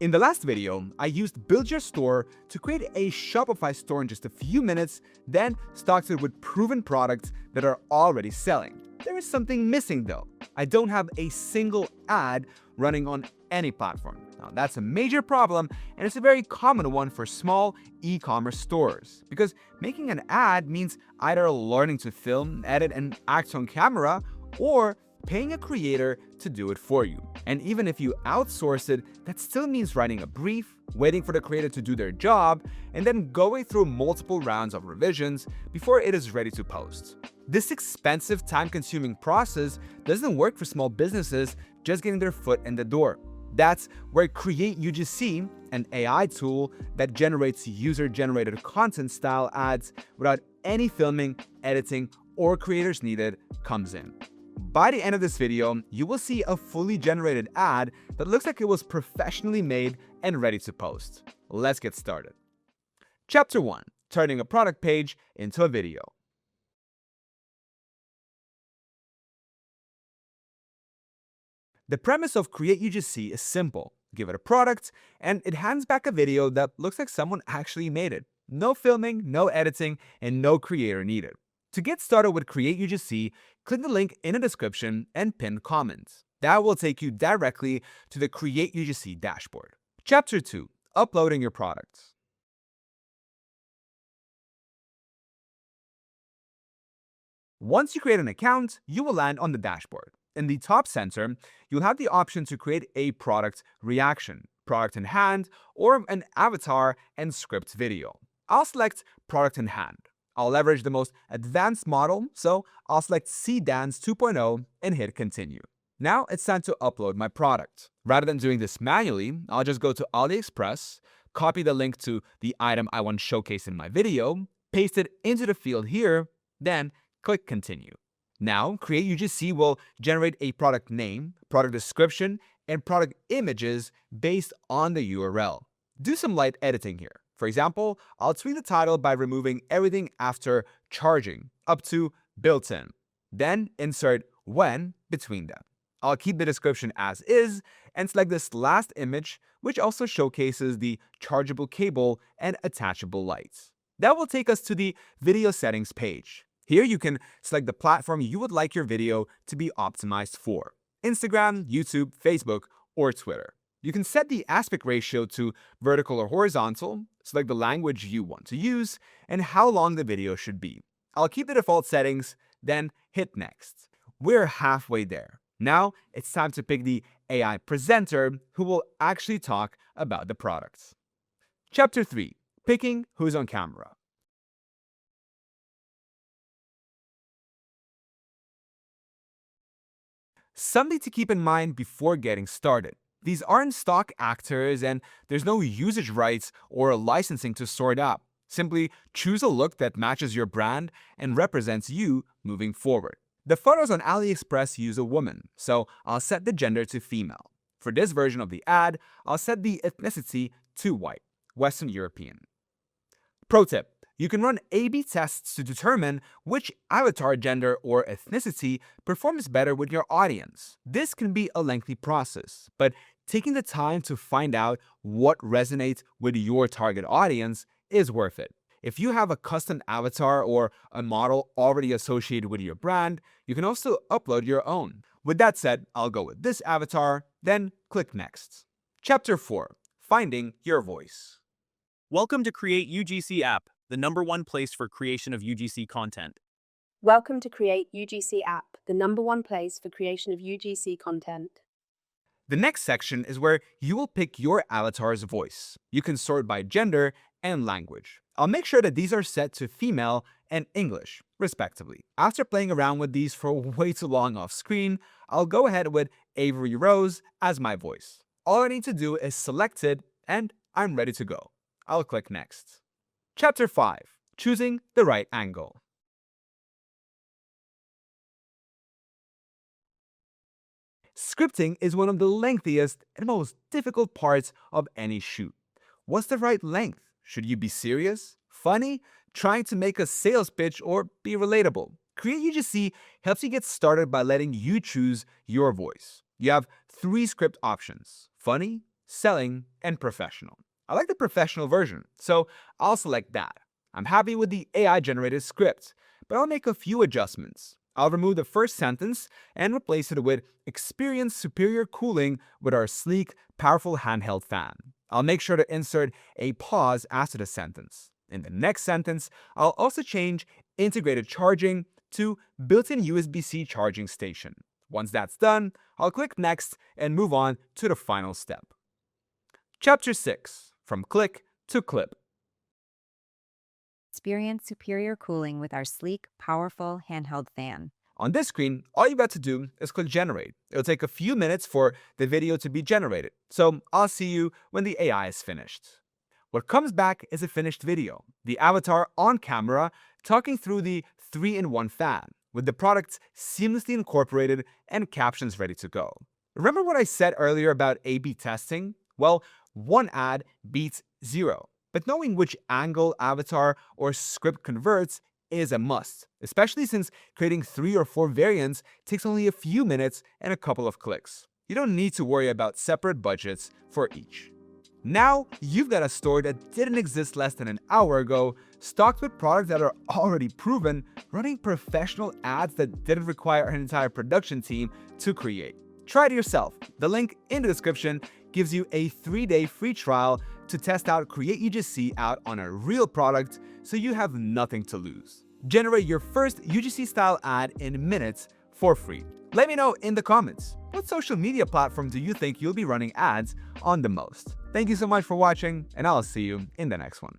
In the last video, I used Build Your Store to create a Shopify store in just a few minutes, then stocked it with proven products that are already selling. There is something missing though. I don't have a single ad running on any platform. Now that's a major problem, and it's a very common one for small e-commerce stores, because making an ad means either learning to film, edit, and act on camera, or paying a creator to do it for you. And even if you outsource it, that still means writing a brief, waiting for the creator to do their job, and then going through multiple rounds of revisions before it is ready to post. This expensive, time-consuming process doesn't work for small businesses just getting their foot in the door. That's where CreateUGC, an AI tool that generates user-generated content-style ads without any filming, editing, or creators needed, comes in. By the end of this video, you will see a fully generated ad that looks like it was professionally made and ready to post. Let's get started. Chapter 1. Turning a product page into a video. The premise of CreateUGC is simple. Give it a product, and it hands back a video that looks like someone actually made it. No filming, no editing, and no creator needed. To get started with CreateUGC, click the link in the description and pinned comment. That will take you directly to the CreateUGC dashboard. Chapter 2. Uploading your products. Once you create an account, you will land on the dashboard. In the top center, you'll have the option to create a product reaction, product in hand, or an avatar and script video. I'll select product in hand. I'll leverage the most advanced model, so I'll select CDance 2.0 and hit continue. Now it's time to upload my product. Rather than doing this manually, I'll just go to AliExpress, copy the link to the item I want showcased in my video, paste it into the field here, then click continue. Now, CreateUGC will generate a product name, product description, and product images based on the URL. Do some light editing here. For example, I'll tweak the title by removing everything after charging up to built-in. Then insert when between them. I'll keep the description as is and select this last image, which also showcases the chargeable cable and attachable lights. That will take us to the video settings page. Here you can select the platform you would like your video to be optimized for: Instagram, YouTube, Facebook, or Twitter. You can set the aspect ratio to vertical or horizontal, select the language you want to use, and how long the video should be. I'll keep the default settings, then hit next. We're halfway there. Now it's time to pick the AI presenter who will actually talk about the products. Chapter 3. Picking who's on camera. Something to keep in mind before getting started. These aren't stock actors, and there's no usage rights or licensing to sort out. Simply choose a look that matches your brand and represents you moving forward. The photos on AliExpress use a woman, so I'll set the gender to female. For this version of the ad, I'll set the ethnicity to white, Western European. Pro tip: you can run A/B tests to determine which avatar gender or ethnicity performs better with your audience. This can be a lengthy process, but taking the time to find out what resonates with your target audience is worth it. If you have a custom avatar or a model already associated with your brand, you can also upload your own. With that said, I'll go with this avatar, then click Next. Chapter 4. Finding your voice. Welcome to CreateUGC app, the #1 place for creation of UGC content. Welcome to CreateUGC app, the #1 place for creation of UGC content. The next section is where you will pick your avatar's voice. You can sort by gender and language. I'll make sure that these are set to female and English, respectively. After playing around with these for way too long off screen, I'll go ahead with Avery Rose as my voice. All I need to do is select it, and I'm ready to go. I'll click Next. Chapter 5. Choosing the right angle. Scripting is one of the lengthiest and most difficult parts of any shoot. What's the right length? Should you be serious, funny, trying to make a sales pitch, or be relatable? CreateUGC helps you get started by letting you choose your voice. You have 3 script options: funny, selling, and professional. I like the professional version, so I'll select that. I'm happy with the AI-generated script, but I'll make a few adjustments. I'll remove the first sentence and replace it with "experience superior cooling with our sleek, powerful handheld fan." I'll make sure to insert a pause after the sentence. In the next sentence, I'll also change integrated charging to built-in USB-C charging station. Once that's done, I'll click Next and move on to the final step. Chapter 6. From Click to Clip. Experience superior cooling with our sleek, powerful handheld fan. On this screen, all you've got to do is click Generate. It'll take a few minutes for the video to be generated, so I'll see you when the AI is finished. What comes back is a finished video, the avatar on camera talking through the 3-in-1 fan, with the products seamlessly incorporated and captions ready to go. Remember what I said earlier about A/B testing? Well, one ad beats 0, but knowing which angle, avatar, or script converts is a must, especially since creating 3 or 4 variants takes only a few minutes and a couple of clicks. You don't need to worry about separate budgets for each. Now, you've got a store that didn't exist less than an hour ago, stocked with products that are already proven, running professional ads that didn't require an entire production team to create. Try it yourself. The link in the description gives you a 3-day free trial to test out CreateUGC out on a real product, so you have nothing to lose. Generate your first UGC-style ad in minutes for free. Let me know in the comments, what social media platform do you think you'll be running ads on the most? Thank you so much for watching, and I'll see you in the next one.